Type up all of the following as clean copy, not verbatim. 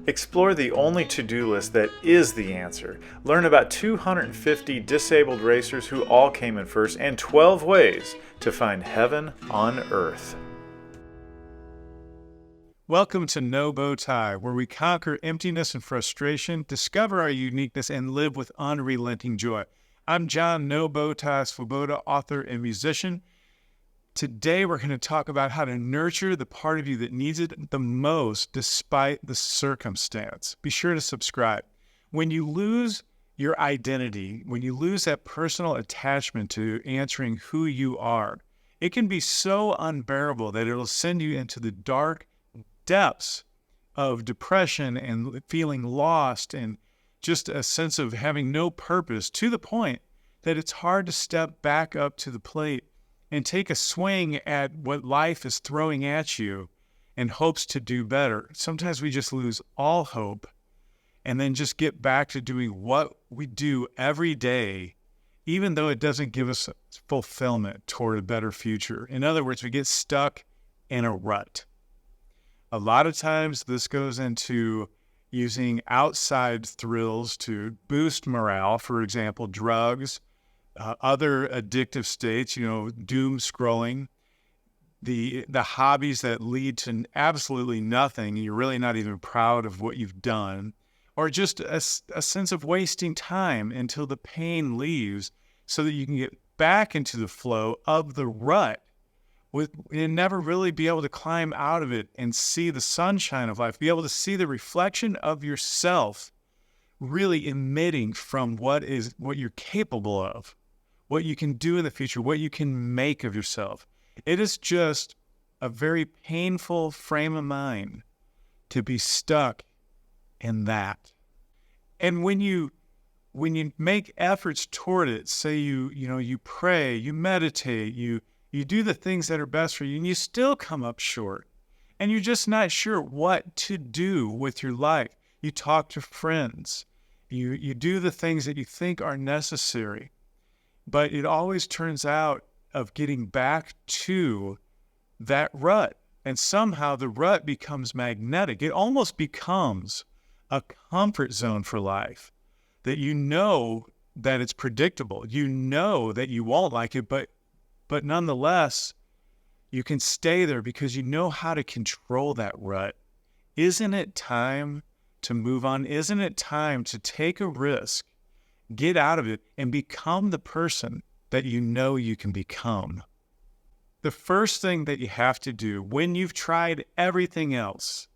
Explore the only to-do list that is the answer. Learn about 250 disabled racers who all came in first and 12 ways to find heaven on earth. Welcome to No Bow Tie, where we conquer emptiness and frustration, discover our uniqueness, and live with unrelenting joy. I'm John No Bow Tie Svoboda, author and musician. Today, we're going to talk about how to nurture the part of you that needs it the most despite the circumstance. Be sure to subscribe. When you lose your identity, when you lose that personal attachment to answering who you are, it can be so unbearable that it'll send you into the dark depths of depression and feeling lost and just a sense of having no purpose, to the point that it's hard to step back up to the plate and take a swing at what life is throwing at you in hopes to do better. Sometimes we just lose all hope and then just get back to doing what we do every day, even though it doesn't give us fulfillment toward a better future. In other words, we get stuck in a rut. A lot of times this goes into using outside thrills to boost morale, for example, drugs, other addictive states, doom scrolling, the hobbies that lead to absolutely nothing. You're really not even proud of what you've done, or just a sense of wasting time until the pain leaves so that you can get back into the flow of the rut and never really be able to climb out of it and see the sunshine of life, be able to see the reflection of yourself really emitting from what you're capable of, what you can do in the future, what you can make of yourself. It is just a very painful frame of mind to be stuck in that. And when you make efforts toward it, say you pray, you meditate, you do the things that are best for you, and you still come up short, and you're just not sure what to do with your life. You talk to friends, you do the things that you think are necessary, but it always turns out of getting back to that rut, and somehow the rut becomes magnetic. It almost becomes a comfort zone for life, that you know that it's predictable. You know that you won't like it, but nonetheless, you can stay there because you know how to control that rut. Isn't it time to move on? Isn't it time to take a risk, get out of it, and become the person that you know you can become? The first thing that you have to do when you've tried everything else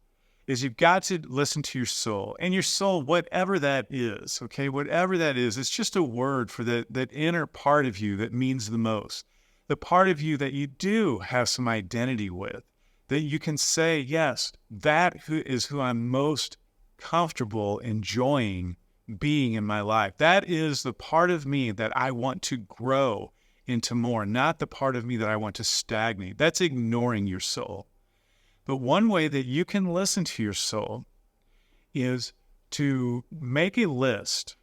is you've got to listen to your soul. And your soul, whatever that is, okay, whatever that is, it's just a word for that inner part of you that means the most. The part of you that you do have some identity with, that you can say, yes, that is who I'm most comfortable enjoying being in my life. That is the part of me that I want to grow into more, not the part of me that I want to stagnate. That's ignoring your soul. But one way that you can listen to your soul is to make a list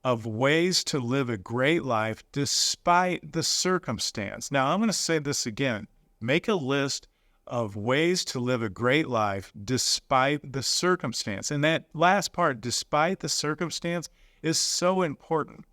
of ways to live a great life despite the circumstance. Now, I'm going to say this again. Make a list of ways to live a great life despite the circumstance. And that last part, despite the circumstance, is so important,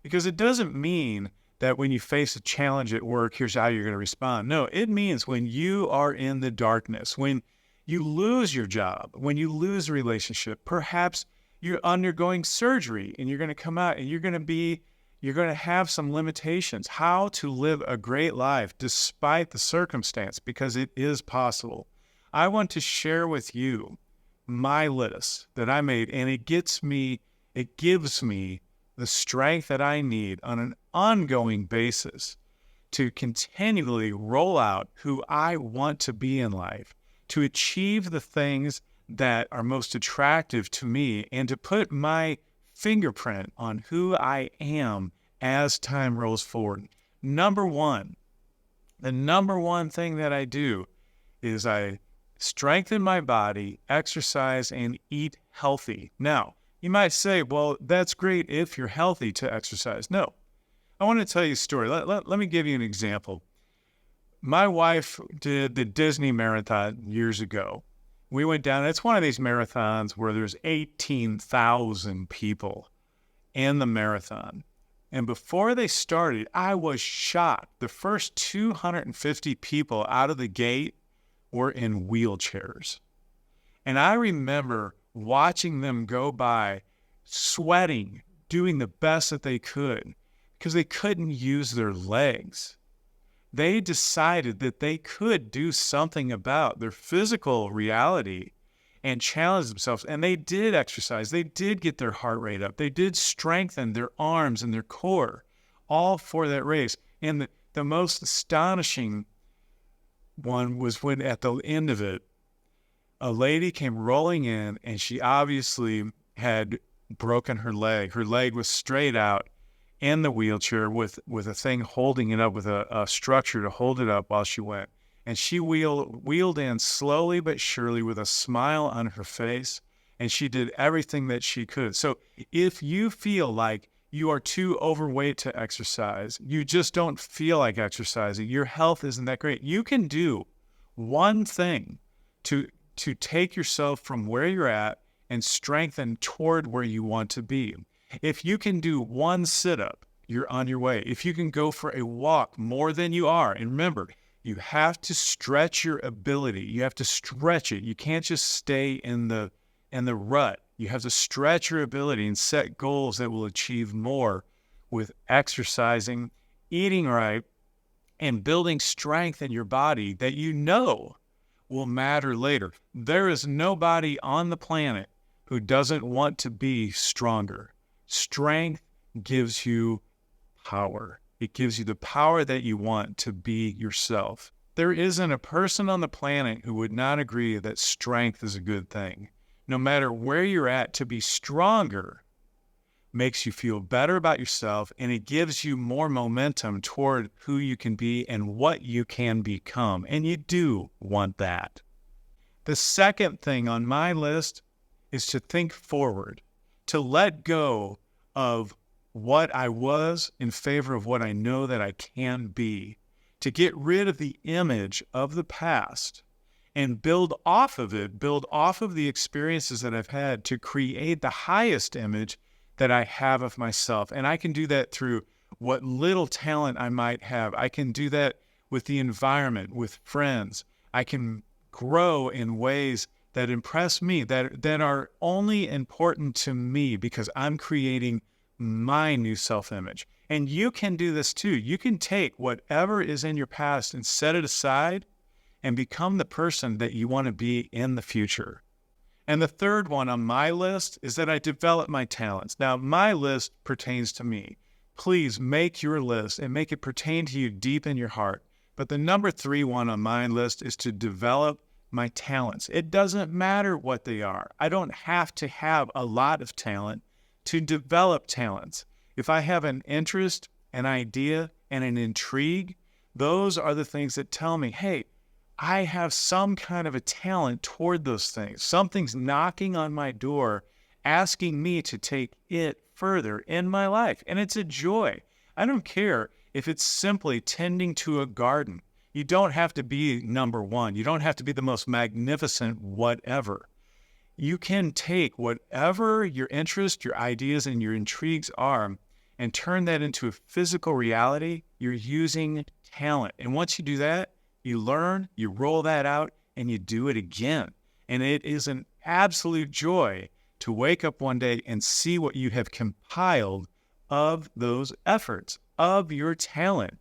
because it doesn't mean that when you face a challenge at work, here's how you're going to respond. No, it means when you are in the darkness, when you lose your job, when you lose a relationship, perhaps you're undergoing surgery and you're going to come out and you're going to have some limitations. How to live a great life despite the circumstance, because it is possible. I want to share with you my list that I made, and it gives me the strength that I need on an ongoing basis to continually roll out who I want to be in life, to achieve the things that are most attractive to me, and to put my fingerprint on who I am as time rolls forward. The number one thing that I do is I strengthen my body, exercise, and eat healthy. Now, you might say, well, that's great if you're healthy to exercise. No, I want to tell you a story. Let me give you an example. My wife did the Disney Marathon years ago. We went down. It's one of these marathons where there's 18,000 people in the marathon. And before they started, I was shocked. The first 250 people out of the gate were in wheelchairs. And I remember watching them go by, sweating, doing the best that they could because they couldn't use their legs. They decided that they could do something about their physical reality and challenge themselves. And they did exercise. They did get their heart rate up. They did strengthen their arms and their core, all for that race. And the most astonishing one was when at the end of it, a lady came rolling in, and she obviously had broken her leg. Her leg was straight out in the wheelchair with a thing holding it up, with a structure to hold it up while she went. And she wheeled in slowly but surely with a smile on her face, and she did everything that she could. So if you feel like you are too overweight to exercise, you just don't feel like exercising, your health isn't that great, you can do one thing to take yourself from where you're at and strengthen toward where you want to be. If you can do one sit-up, you're on your way. If you can go for a walk more than you are, and remember, you have to stretch your ability. You have to stretch it. You can't just stay in the rut. You have to stretch your ability and set goals that will achieve more with exercising, eating right, and building strength in your body that you know will matter later. There is nobody on the planet who doesn't want to be stronger. Strength gives you power. It gives you the power that you want to be yourself. There isn't a person on the planet who would not agree that strength is a good thing. No matter where you're at, to be stronger makes you feel better about yourself, and it gives you more momentum toward who you can be and what you can become. And you do want that. The second thing on my list is to think forward, to let go of what I was in favor of what I know that I can be, to get rid of the image of the past and build off of it, build off of the experiences that I've had to create the highest image that I have of myself. And I can do that through what little talent I might have. I can do that with the environment, with friends. I can grow in ways that impress me, that are only important to me because I'm creating my new self-image. And you can do this too. You can take whatever is in your past and set it aside and become the person that you want to be in the future. And the third one on my list is that I develop my talents. Now, my list pertains to me. Please make your list and make it pertain to you deep in your heart. But the number 3 one on my list is to develop my talents. It doesn't matter what they are. I don't have to have a lot of talent to develop talents. If I have an interest, an idea, and an intrigue, those are the things that tell me, hey, I have some kind of a talent toward those things. Something's knocking on my door, asking me to take it further in my life. And it's a joy. I don't care if it's simply tending to a garden. You don't have to be number one. You don't have to be the most magnificent whatever. You can take whatever your interest, your ideas, and your intrigues are and turn that into a physical reality. You're using talent. And once you do that, you learn, you roll that out, and you do it again. And it is an absolute joy to wake up one day and see what you have compiled of those efforts, of your talent.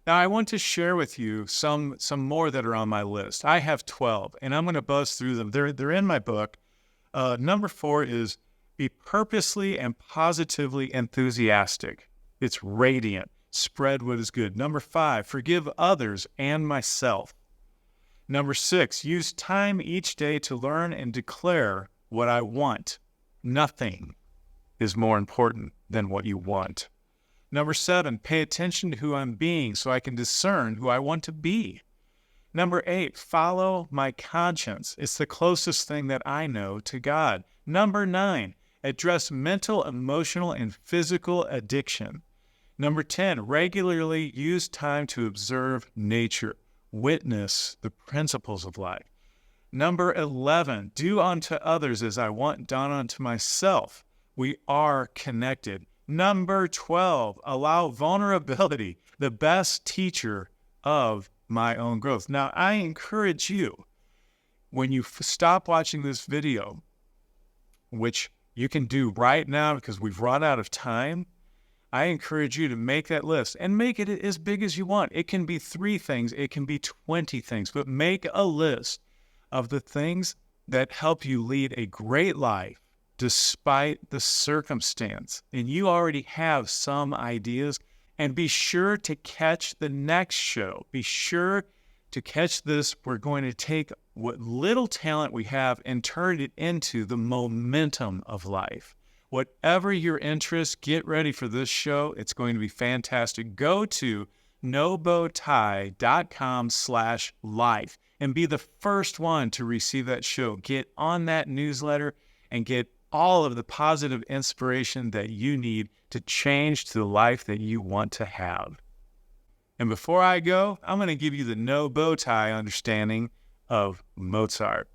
Now, I want to share with you some more that are on my list. I have 12, and I'm going to buzz through them. They're in my book. Number 4 is be purposely and positively enthusiastic. It's radiant. Spread what is good. Number 5, forgive others and myself. Number 6, use time each day to learn and declare what I want. Nothing is more important than what you want. Number 7, pay attention to who I'm being so I can discern who I want to be. Number 8, follow my conscience. It's the closest thing that I know to God. Number 9, address mental, emotional, and physical addiction. Number 10, regularly use time to observe nature, witness the principles of life. Number 11, do unto others as I want done unto myself. We are connected. Number 12, allow vulnerability, the best teacher of my own growth. Now, I encourage you, when you stop watching this video, which you can do right now because we've run out of time, I encourage you to make that list and make it as big as you want. It can be 3 things, it can be 20 things, but make a list of the things that help you lead a great life despite the circumstance. And you already have some ideas. And be sure to catch the next show. Be sure to catch this. We're going to take what little talent we have and turn it into the momentum of life. Whatever your interest, get ready for this show. It's going to be fantastic. Go to nobowtie.com/life and be the first one to receive that show. Get on that newsletter and get all of the positive inspiration that you need to change to the life that you want to have. And before I go, I'm going to give you the no bow tie understanding of Mozart.